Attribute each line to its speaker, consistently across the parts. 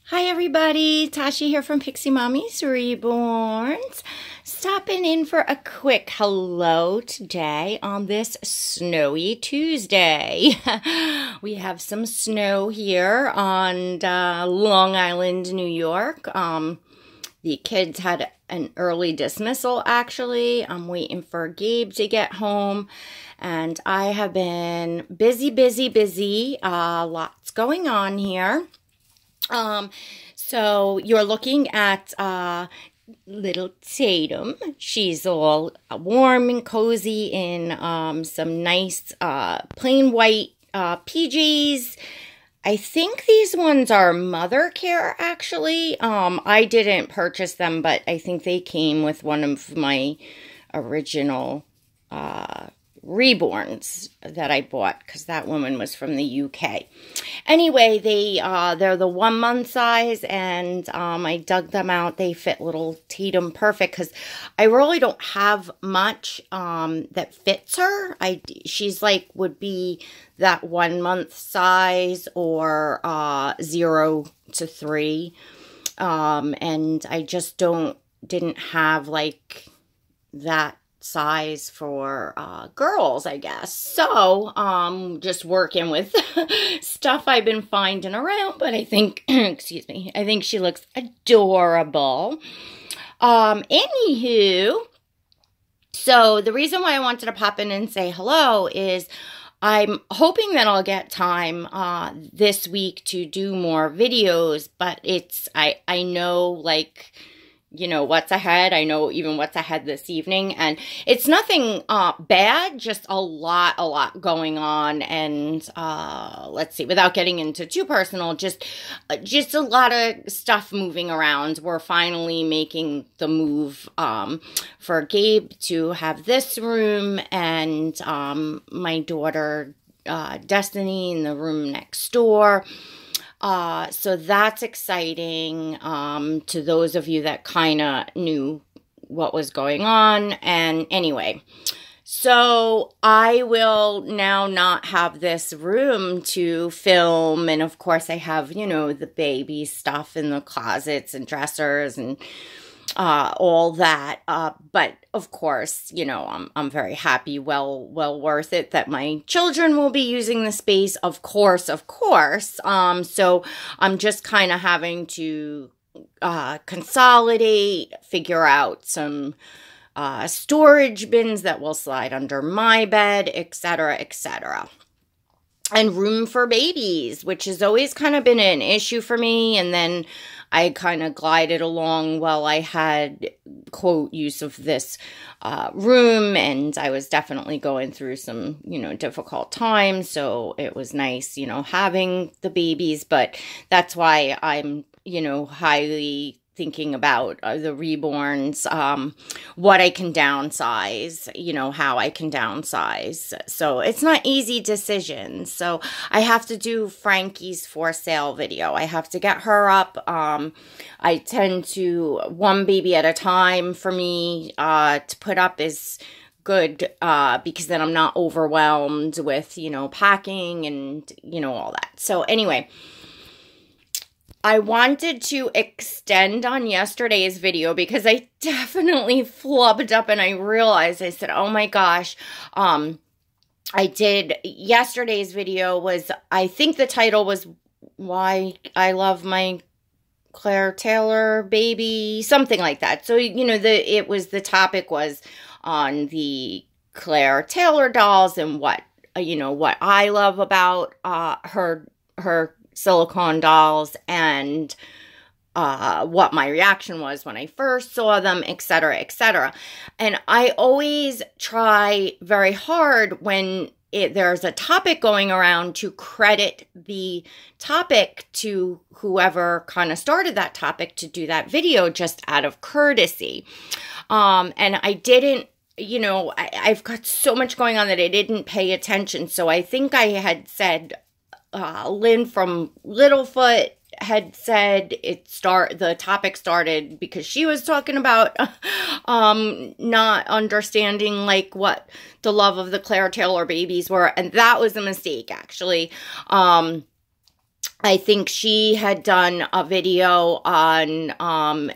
Speaker 1: Hi everybody, Tasha here from Pixie Mommy's Reborns. Stopping in for a quick hello today on this snowy Tuesday. We have some snow here on Long Island, New York. The kids had an early dismissal actually. I'm waiting for Gabe to get home. And I have been busy. Lots going on here. So you're looking at little Tatum. She's all warm and cozy in some nice plain white PJs. I think these ones are Mother Care, actually. I didn't purchase them, but I think they came with one of my original Reborns that I bought because that woman was from the UK. Anyway, they're the 1 month size, and I dug them out. They fit little Tatum perfect because I really don't have much that fits her. She's like would be that 1 month size or 0 to 3, and I just didn't have like that size for girls, I guess. So just working with stuff I've been finding around, but I think excuse me, I think she looks adorable. Anywho, so the reason why I wanted to pop in and say hello is I'm hoping that I'll get time this week to do more videos, but I know, like, you know, what's ahead. I know even what's ahead this evening, and it's nothing bad, just a lot going on. And let's see, without getting into too personal, just a lot of stuff moving around. We're finally making the move for Gabe to have this room, and my daughter Destiny in the room next door. So that's exciting to those of you that kind of knew what was going on. And anyway, so I will now not have this room to film. And of course I have, you know, the baby stuff in the closets and dressers and all that. But of course, you know, I'm very happy, well worth it that my children will be using the space. Of course. So I'm just kind of having to consolidate, figure out some storage bins that will slide under my bed, etc. And room for babies, which has always kind of been an issue for me. And then I kind of glided along while I had, quote, use of this room. And I was definitely going through some, you know, difficult times. So it was nice, you know, having the babies. But that's why I'm, you know, highly thinking about the Reborns, what I can downsize, you know, how I can downsize. So it's not easy decisions. So I have to do Frankie's for sale video. I have to get her up. I tend to, one baby at a time for me to put up is good because then I'm not overwhelmed with, you know, packing and, you know, all that. So anyway, I wanted to extend on yesterday's video because I definitely flubbed up and I realized, I said, oh my gosh, I did, yesterday's video was, I think the title was Why I Love My Claire Taylor Baby, something like that. So, you know, the topic was on the Claire Taylor dolls and what, you know, what I love about her silicone dolls and what my reaction was when I first saw them, etc. And I always try very hard when there's a topic going around to credit the topic to whoever kind of started that topic to do that video, just out of courtesy. And I didn't, you know, I've got so much going on that I didn't pay attention. So I think I had said, Lynn from Littlefoot had said the topic started because she was talking about not understanding like what the love of the Claire Taylor babies were, and that was a mistake actually. I think she had done a video on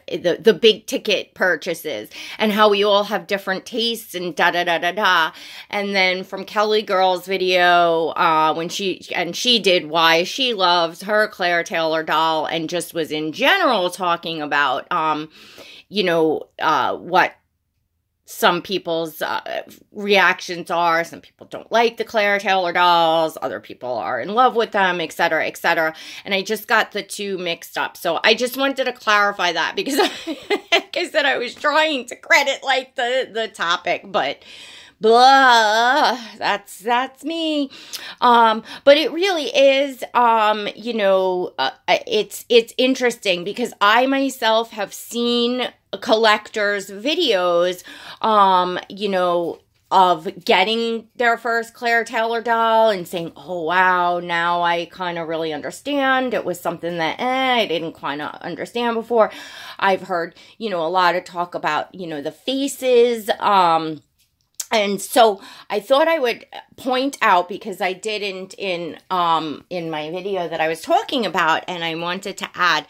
Speaker 1: the big ticket purchases and how we all have different tastes and da da da da da. And then from Kelly Girl's video, when she did why she loves her Claire Taylor doll, and just was in general talking about what some people's reactions are. Some people don't like the Claire Taylor dolls. Other people are in love with them, et cetera, et cetera. And I just got the two mixed up. So I just wanted to clarify that because, like I said, I was trying to credit like the topic, but blah, that's me. But it really is, it's interesting because I myself have seen collectors' videos, of getting their first Claire Taylor doll and saying, oh, wow, now I kind of really understand. It was something that I didn't kind of understand before. I've heard, a lot of talk about, the faces, and so I thought I would point out, because I didn't in my video that I was talking about, and I wanted to add,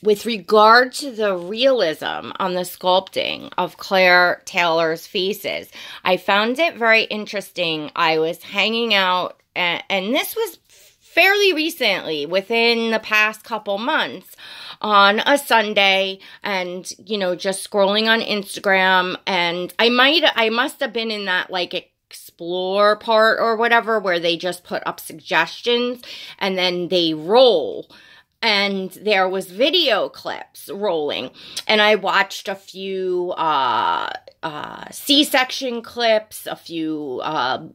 Speaker 1: with regard to the realism on the sculpting of Claire Taylor's faces, I found it very interesting. I was hanging out, and this was fairly recently, within the past couple months, on a Sunday, and, just scrolling on Instagram, and I must have been in that, like, explore part or whatever, where they just put up suggestions, and then they roll. And there was video clips rolling, and I watched a few C-section clips, a few live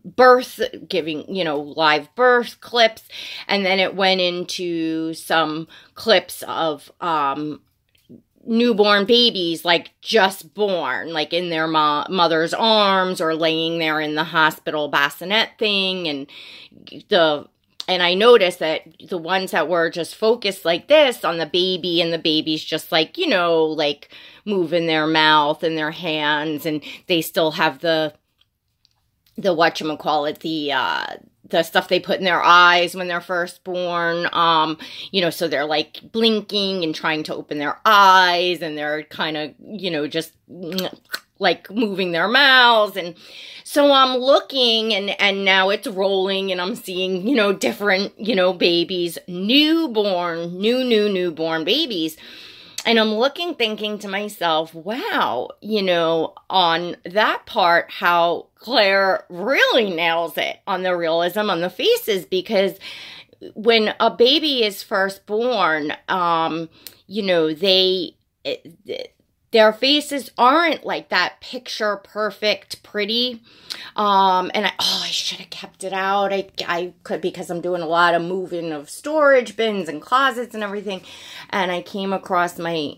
Speaker 1: birth clips, and then it went into some clips of newborn babies, like just born, like in their mother's arms or laying there in the hospital bassinet thing, and I noticed that the ones that were just focused like this on the baby, and the baby's just like, like moving their mouth and their hands, and they still have the whatchamacallit, the stuff they put in their eyes when they're first born, so they're like blinking and trying to open their eyes, and they're kind of, just like moving their mouths. And so I'm looking, and now it's rolling, and I'm seeing, different, babies, newborn babies. And I'm looking, thinking to myself, wow, on that part, how Claire really nails it on the realism on the faces, because when a baby is first born, their faces aren't like that picture perfect, pretty. And I should have kept it out. I could, because I'm doing a lot of moving of storage bins and closets and everything. And I came across my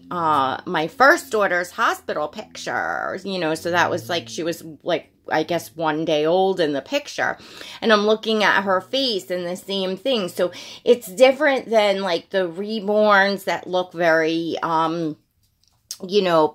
Speaker 1: my first daughter's hospital picture, so that was like, she was like, I guess 1 day old in the picture, and I'm looking at her face and the same thing. So it's different than like the reborns that look very,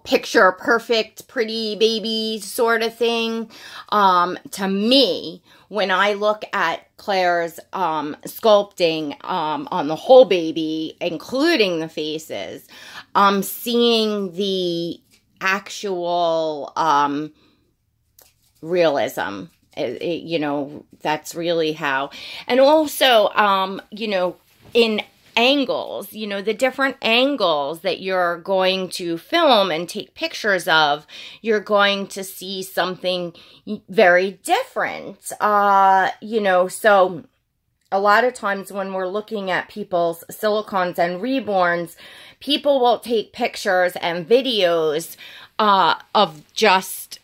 Speaker 1: picture perfect, pretty baby sort of thing. To me, when I look at Claire's sculpting on the whole baby, including the faces, I'm seeing the actual realism. That's really how. And also, in angles, the different angles that you're going to film and take pictures of, you're going to see something very different. So a lot of times when we're looking at people's silicons and reborns, people will take pictures and videos of just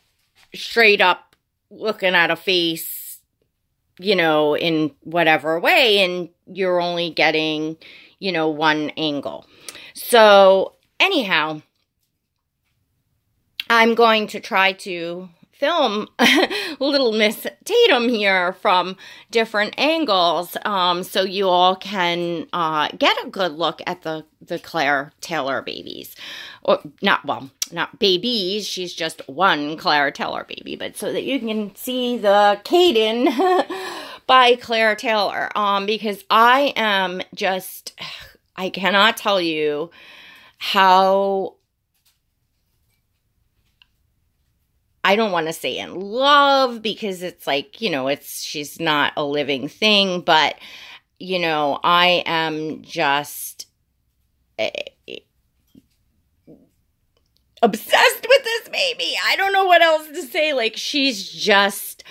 Speaker 1: straight up looking at a face, in whatever way, and you're only getting, one angle. So anyhow, I'm going to try to film little Miss Tatum here from different angles, so you all can get a good look at the Claire Taylor babies. Or not babies, she's just one Claire Taylor baby, but so that you can see the Caden by Claire Taylor, because I am just, I cannot tell you how, I don't want to say in love, because it's like, you know, she's not a living thing, but, you know, I am just obsessed with this baby. I don't know what else to say. Like, she's just,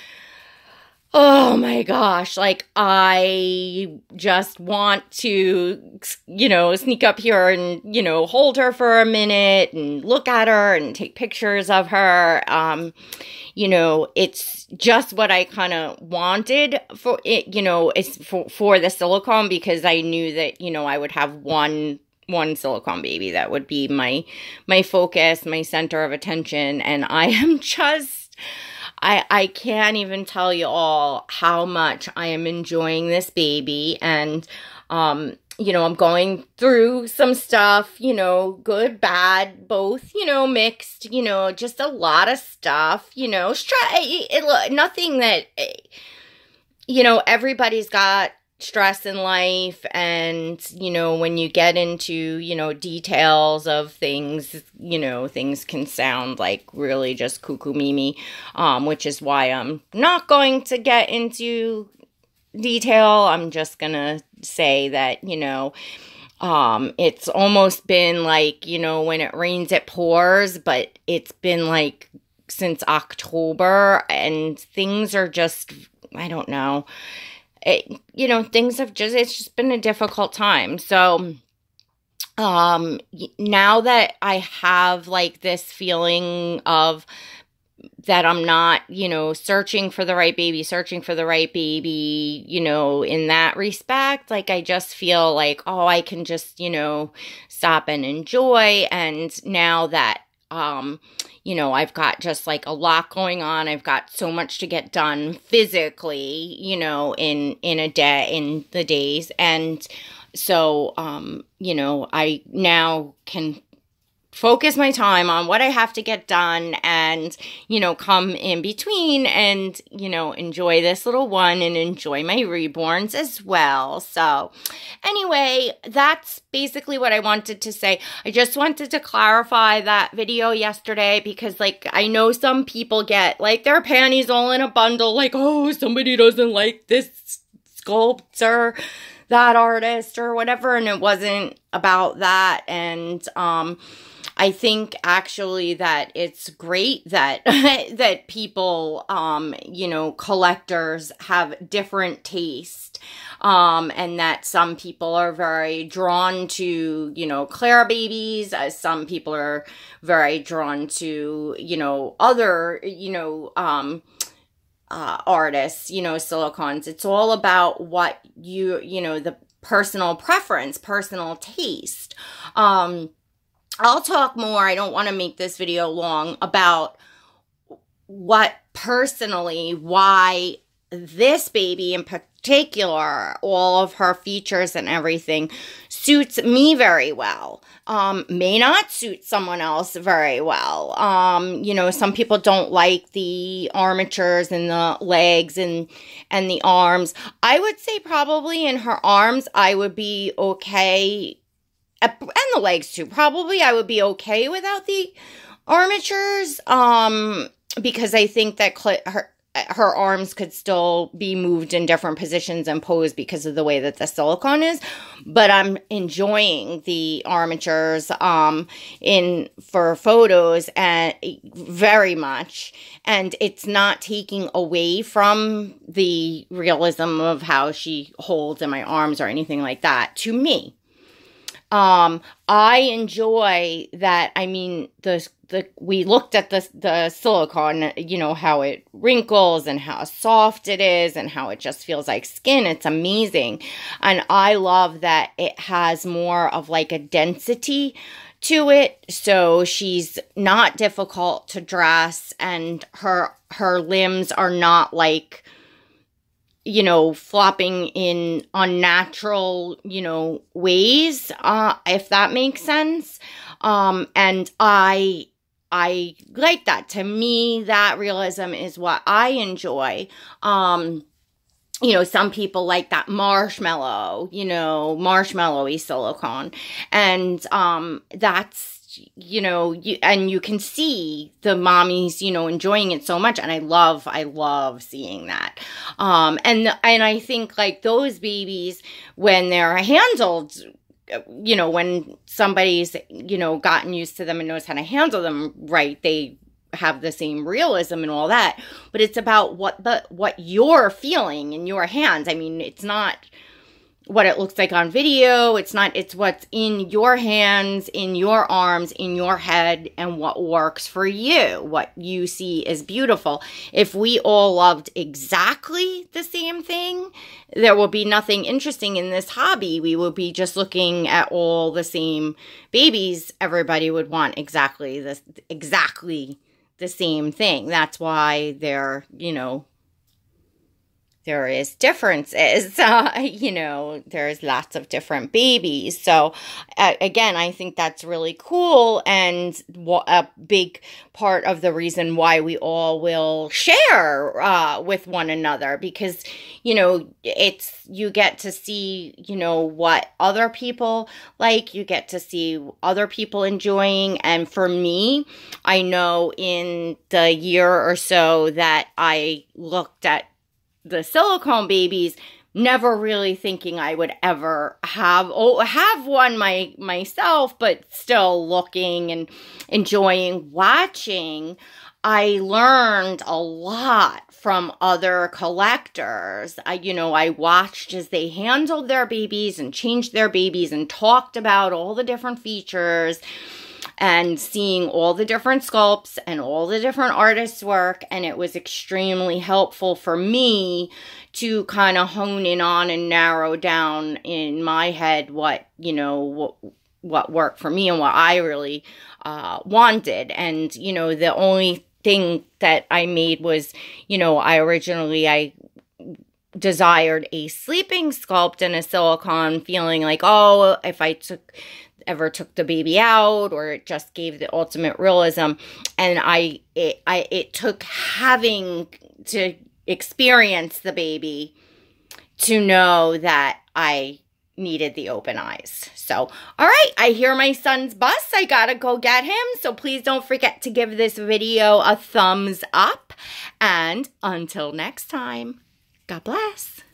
Speaker 1: oh my gosh, like, I just want to, you know, sneak up here and, you know, hold her for a minute and look at her and take pictures of her. You know, it's just what I kind of wanted for it, you know, it's for the silicone, because I knew that, you know, I would have one silicone baby that would be my focus, my center of attention. And I am just, I can't even tell you all how much I am enjoying this baby. And, you know, I'm going through some stuff, you know, good, bad, both, you know, mixed, you know, just a lot of stuff, you know, nothing that, you know, everybody's got stress in life, and, you know, when you get into, you know, details of things, you know, things can sound like really just cuckoo mimi, which is why I'm not going to get into detail. I'm just gonna say that, you know, it's almost been like, you know, when it rains it pours, but it's been like since October, and things are just, I don't know, you know, things have just, it's just been a difficult time. So, now that I have like this feeling of that I'm not, you know, searching for the right baby, you know, in that respect, like, I just feel like, oh, I can just, you know, stop and enjoy. And now that, you know, I've got just like a lot going on. I've got so much to get done physically, you know, in a day, in the days. And so, you know, I now can focus my time on what I have to get done, and, you know, come in between and, you know, enjoy this little one and enjoy my reborns as well. So anyway, that's basically what I wanted to say. I just wanted to clarify that video yesterday, because, like, I know some people get like their panties all in a bundle, like, oh, somebody doesn't like this sculptor, that artist, or whatever, and it wasn't about that. And I think actually that it's great that that people, you know, collectors have different taste, and that some people are very drawn to, you know, Claire babies, as some people are very drawn to, you know, other, you know, artists, you know, silicons. It's all about what you know, the personal preference, personal taste. I'll talk more, I don't want to make this video long, about what personally, why this baby in particular, all of her features and everything, suits me very well. May not suit someone else very well. You know, some people don't like the armatures and the legs and the arms. I would say probably in her arms, I would be okay, and the legs too. Probably I would be okay without the armatures, because I think that her arms could still be moved in different positions and posed because of the way that the silicone is. But I'm enjoying the armatures for photos, and very much. And it's not taking away from the realism of how she holds in my arms or anything like that, to me. I enjoy that. I mean, we looked at the silicone, you know, how it wrinkles and how soft it is and how it just feels like skin. It's amazing. And I love that it has more of like a density to it. So she's not difficult to dress, and her limbs are not like, you know, flopping in unnatural, you know, ways, if that makes sense. And I like that. To me, that realism is what I enjoy. you know, some people like that marshmallow, you know, marshmallowy silicone. And that's, you know, you can see the mommies, you know, enjoying it so much. And I love seeing that. And I think like those babies, when they're handled, you know, when somebody's, you know, gotten used to them and knows how to handle them right, they have the same realism and all that, but it's about what you're feeling in your hands. I mean, it's not what it looks like on video. It's what's in your hands, in your arms, in your head, and what works for you, what you see as beautiful. If we all loved exactly the same thing, there will be nothing interesting in this hobby. We will be just looking at all the same babies. Everybody would want exactly the same thing. That's why there is differences. You know, there's lots of different babies. So again, I think that's really cool, and a big part of the reason why we all will share with one another, because, you know, you get to see, you know, what other people like, you get to see other people enjoying. And for me, I know in the year or so that I looked at the silicone babies, never really thinking I would ever have one myself, but still looking and enjoying watching. I learned a lot from other collectors. I watched as they handled their babies and changed their babies and talked about all the different features, and seeing all the different sculpts and all the different artists' work. And it was extremely helpful for me to kind of hone in on and narrow down in my head what worked for me and what I really wanted. And, you know, the only thing that I made was, you know, I desired a sleeping sculpt and a silicone, feeling like, oh, if I ever took the baby out, or it just gave the ultimate realism. And it took having to experience the baby to know that I needed the open eyes. So, all right, I hear my son's bus. I gotta go get him. So please don't forget to give this video a thumbs up. And until next time, God bless.